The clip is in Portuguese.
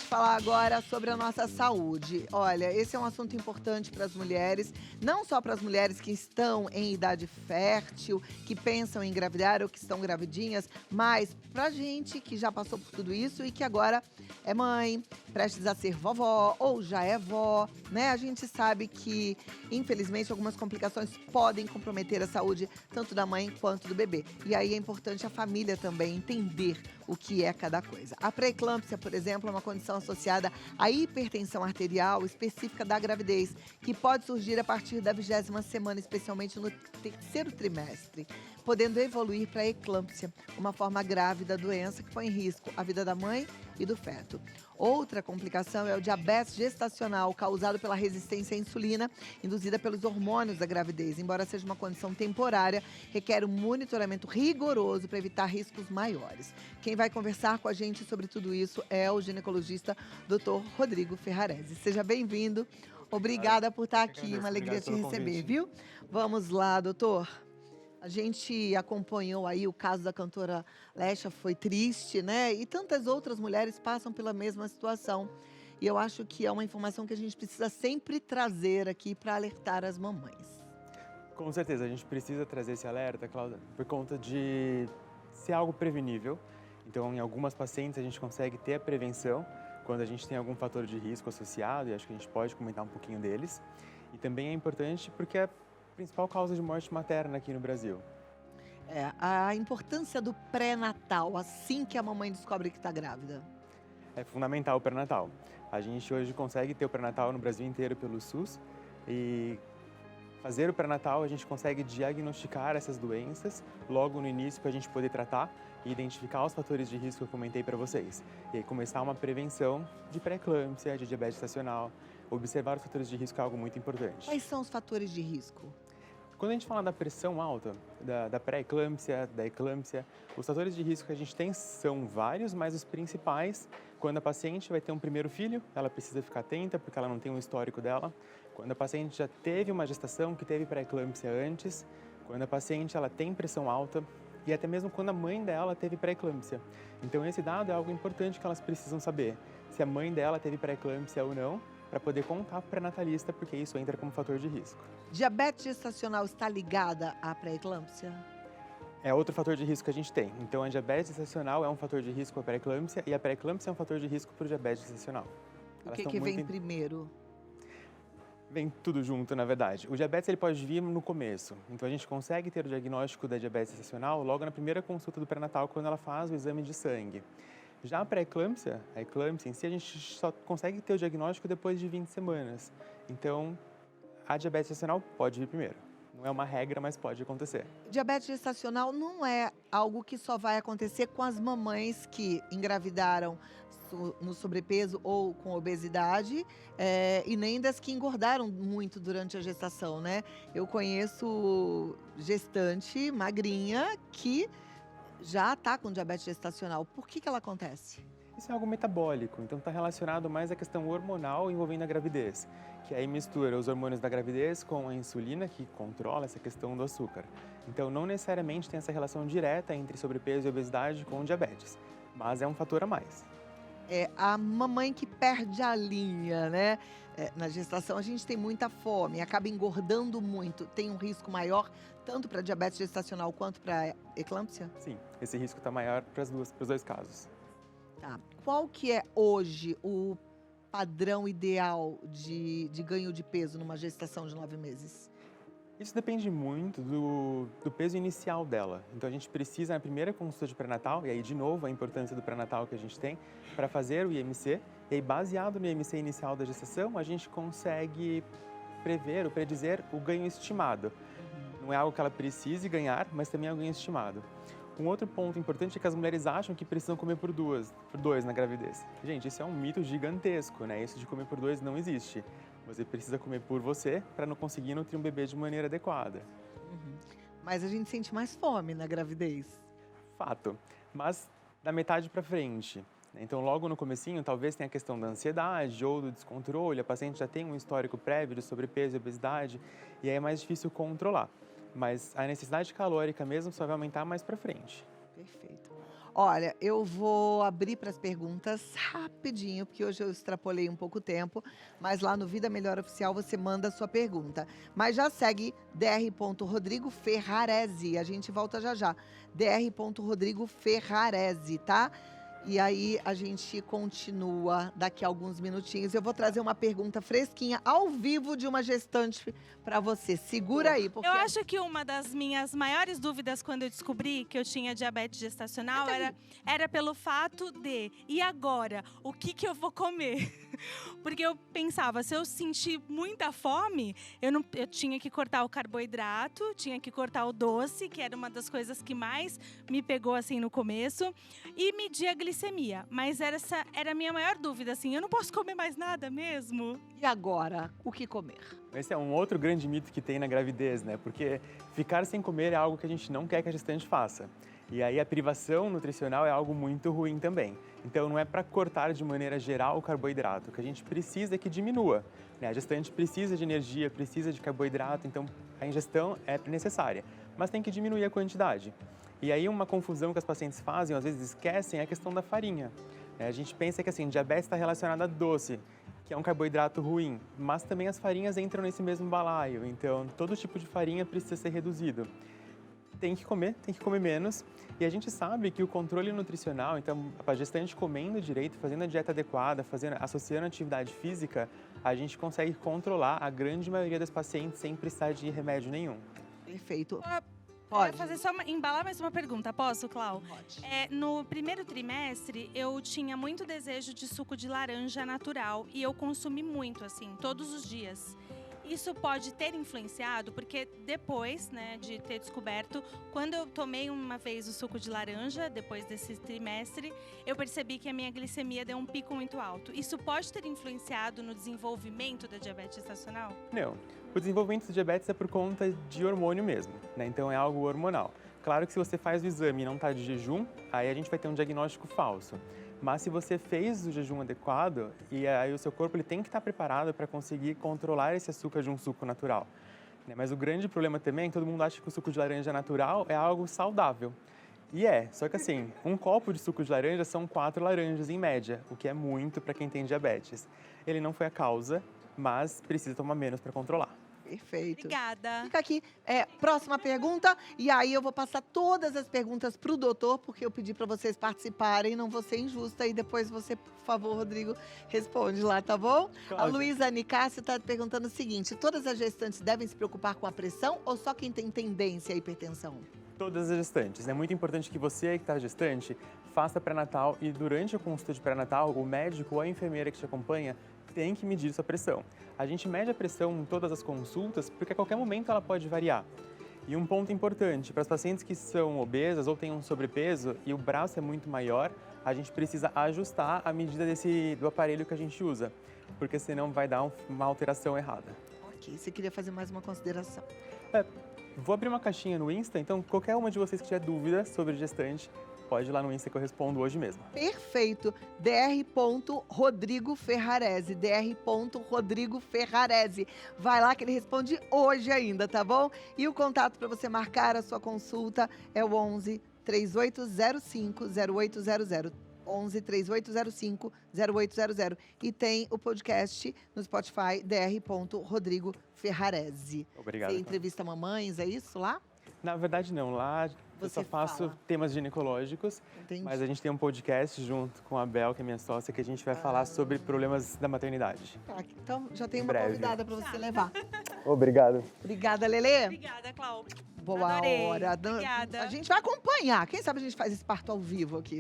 falar agora sobre a nossa saúde. Olha, esse é um assunto importante para as mulheres, não só para as mulheres que estão em idade fértil, que pensam em engravidar ou que estão gravidinhas, mas para a gente que já passou por tudo isso e que agora é mãe, prestes a ser vovó ou já é vó, né? A gente sabe que, infelizmente, algumas complicações podem comprometer a saúde tanto da mãe quanto do bebê. E aí é importante a família também entender o que é cada coisa. A pré-eclâmpsia, por exemplo, é uma condição associada à hipertensão arterial específica da gravidez, que pode surgir a partir da 20ª semana, especialmente no terceiro trimestre, podendo evoluir para a eclâmpsia, uma forma grave da doença que põe em risco a vida da mãe e do feto. Outra complicação é o diabetes gestacional, causado pela resistência à insulina, induzida pelos hormônios da gravidez. Embora seja uma condição temporária, requer um monitoramento rigoroso para evitar riscos maiores. Quem vai conversar com a gente sobre tudo isso é o ginecologista Dr. Rodrigo Ferrarese. Seja bem-vindo. Obrigada por estar aqui, uma alegria te receber, viu? Vamos lá, doutor. A gente acompanhou aí o caso da cantora Lecha, foi triste, né? E tantas outras mulheres passam pela mesma situação. E eu acho que é uma informação que a gente precisa sempre trazer aqui para alertar as mamães. Com certeza, a gente precisa trazer esse alerta, Cláudia, por conta de ser algo prevenível. Então, em algumas pacientes, a gente consegue ter a prevenção quando a gente tem algum fator de risco associado, e acho que a gente pode comentar um pouquinho deles. E também é importante porque é a principal causa de morte materna aqui no Brasil. É, a importância do pré-natal, assim que a mamãe descobre que está grávida. É fundamental o pré-natal. A gente hoje consegue ter o pré-natal no Brasil inteiro pelo SUS e fazer o pré-natal a gente consegue diagnosticar essas doenças logo no início para a gente poder tratar e identificar os fatores de risco que eu comentei para vocês. E aí começar uma prevenção de pré-eclâmpsia, de diabetes gestacional. Observar os fatores de risco é algo muito importante. Quais são os fatores de risco? Quando a gente fala da pressão alta, da pré-eclâmpsia, da eclâmpsia, os fatores de risco que a gente tem são vários, mas os principais, quando a paciente vai ter um primeiro filho, ela precisa ficar atenta porque ela não tem um histórico dela. Quando a paciente já teve uma gestação que teve pré-eclâmpsia antes, quando a paciente ela tem pressão alta e até mesmo quando a mãe dela teve pré-eclâmpsia. Então esse dado é algo importante que elas precisam saber, se a mãe dela teve pré-eclâmpsia ou não, para poder contar para o pré-natalista, porque isso entra como fator de risco. Diabetes gestacional está ligada à pré-eclâmpsia? É outro fator de risco que a gente tem. Então, a diabetes gestacional é um fator de risco para a pré-eclâmpsia e a pré-eclâmpsia é um fator de risco para o diabetes gestacional. O que vem primeiro? Vem tudo junto, na verdade. O diabetes ele pode vir no começo. Então, a gente consegue ter o diagnóstico da diabetes gestacional logo na primeira consulta do pré-natal, quando ela faz o exame de sangue. Já a pré-eclâmpsia, a eclâmpsia em si, a gente só consegue ter o diagnóstico depois de 20 semanas. Então, a diabetes gestacional pode vir primeiro. Não é uma regra, mas pode acontecer. Diabetes gestacional não é algo que só vai acontecer com as mamães que engravidaram no sobrepeso ou com obesidade, e nem das que engordaram muito durante a gestação, né? Eu conheço gestante magrinha que já está com diabetes gestacional. Por que ela acontece? Isso é algo metabólico, então está relacionado mais à questão hormonal envolvendo a gravidez, que aí mistura os hormônios da gravidez com a insulina, que controla essa questão do açúcar. Então, não necessariamente tem essa relação direta entre sobrepeso e obesidade com diabetes, mas é um fator a mais. É a mamãe que perde a linha, né? Na gestação a gente tem muita fome, acaba engordando muito, tem um risco maior tanto para diabetes gestacional quanto para eclâmpsia? Sim, esse risco está maior para os dois casos. Tá. Qual que é hoje o padrão ideal de ganho de peso numa gestação de 9 meses? Isso depende muito do peso inicial dela. Então, a gente precisa, na primeira consulta de pré-natal, e aí, de novo, a importância do pré-natal que a gente tem, para fazer o IMC. E aí, baseado no IMC inicial da gestação, a gente consegue prever ou predizer o ganho estimado. Não é algo que ela precise ganhar, mas também é um ganho estimado. Um outro ponto importante é que as mulheres acham que precisam comer por dois na gravidez. Gente, isso é um mito gigantesco, né? Isso de comer por dois não existe. Você precisa comer por você para não conseguir nutrir um bebê de maneira adequada. Mas a gente sente mais fome na gravidez. Fato. Mas da metade para frente. Então, logo no comecinho, talvez tenha a questão da ansiedade ou do descontrole. A paciente já tem um histórico prévio de sobrepeso e obesidade e aí é mais difícil controlar. Mas a necessidade calórica mesmo só vai aumentar mais para frente. Perfeito. Olha, eu vou abrir para as perguntas rapidinho, porque hoje eu extrapolei um pouco o tempo, mas lá no Vida Melhor Oficial você manda a sua pergunta. Mas já segue dr.rodrigo Ferrarese. A gente volta já já. dr.rodrigo Ferrarese, tá? E aí a gente continua daqui a alguns minutinhos. Eu vou trazer uma pergunta fresquinha ao vivo de uma gestante para você. Segura aí, porque Eu acho que uma das minhas maiores dúvidas quando eu descobri que eu tinha diabetes gestacional era pelo fato de, e agora? O que eu vou comer? Porque eu pensava, se eu sentir muita fome, eu tinha que cortar o carboidrato, tinha que cortar o doce, que era uma das coisas que mais me pegou assim no começo, e medir a glicemia. Mas essa era a minha maior dúvida, assim, eu não posso comer mais nada mesmo? E agora, o que comer? Esse é um outro grande mito que tem na gravidez, né? Porque ficar sem comer é algo que a gente não quer que a gestante faça. E aí a privação nutricional é algo muito ruim também. Então não é para cortar de maneira geral o carboidrato, o que a gente precisa é que diminua, né? A gestante precisa de energia, precisa de carboidrato, então a ingestão é necessária, mas tem que diminuir a quantidade. E aí uma confusão que as pacientes fazem, às vezes esquecem, é a questão da farinha, né? A gente pensa que assim, diabetes está relacionada a doce, que é um carboidrato ruim, mas também as farinhas entram nesse mesmo balaio, então todo tipo de farinha precisa ser reduzido. Tem que comer menos, e a gente sabe que o controle nutricional, então a gestante comendo direito, fazendo a dieta adequada, associando a atividade física, a gente consegue controlar a grande maioria das pacientes sem precisar de remédio nenhum. Perfeito. Pode. Fazer embalar mais uma pergunta, posso, Clau? Pode. No primeiro trimestre, eu tinha muito desejo de suco de laranja natural e eu consumi muito, assim, todos os dias. Isso pode ter influenciado, porque depois, né, de ter descoberto, quando eu tomei uma vez o suco de laranja, depois desse trimestre, eu percebi que a minha glicemia deu um pico muito alto. Isso pode ter influenciado no desenvolvimento da diabetes gestacional? Não. O desenvolvimento do diabetes é por conta de hormônio mesmo, né? Então é algo hormonal. Claro que se você faz o exame e não está de jejum, aí a gente vai ter um diagnóstico falso. Mas se você fez o jejum adequado, e aí o seu corpo ele tem que estar preparado para conseguir controlar esse açúcar de um suco natural, né? Mas o grande problema também é que todo mundo acha que o suco de laranja natural é algo saudável. E só que assim, um copo de suco de laranja são 4 laranjas em média, o que é muito para quem tem diabetes. Ele não foi a causa, mas precisa tomar menos para controlar. Perfeito. Obrigada. Fica aqui. Próxima pergunta. E aí eu vou passar todas as perguntas pro doutor, porque eu pedi para vocês participarem, não vou ser injusta. E depois você, por favor, Rodrigo, responde lá, tá bom? Claro. A Luísa Nicásio está perguntando o seguinte: todas as gestantes devem se preocupar com a pressão ou só quem tem tendência à hipertensão? Todas as gestantes. É muito importante que você que está gestante faça pré-natal e durante a consulta de pré-natal, o médico ou a enfermeira que te acompanha tem que medir sua pressão. A gente mede a pressão em todas as consultas porque a qualquer momento ela pode variar. E um ponto importante, para as pacientes que são obesas ou têm um sobrepeso e o braço é muito maior, a gente precisa ajustar a medida do aparelho que a gente usa, porque senão vai dar uma alteração errada. Ok, você queria fazer mais uma consideração. Vou abrir uma caixinha no Insta, então qualquer uma de vocês que tiver dúvida sobre gestante, pode ir lá no Insta que eu respondo hoje mesmo. Perfeito. dr.rodrigo Ferrarese. dr.rodrigo Ferrarese. Vai lá que ele responde hoje ainda, tá bom? E o contato para você marcar a sua consulta é o 11 3805 0800. 11 3805 0800. E tem o podcast no Spotify, dr.rodrigo Ferrarese. Obrigado. Você entrevista mamães, é isso lá? Na verdade não, lá eu só faço fala. temas ginecológicos, Entendi. mas a gente tem um podcast junto com a Bel, que é minha sócia, que a gente vai falar sobre problemas da maternidade. Tá, então já tem Em uma breve. convidada para você levar. Obrigado. Obrigada, Lelê. Obrigada, Clau. Boa Adorei. hora. Obrigada. A gente vai acompanhar. Quem sabe a gente faz esse parto ao vivo aqui.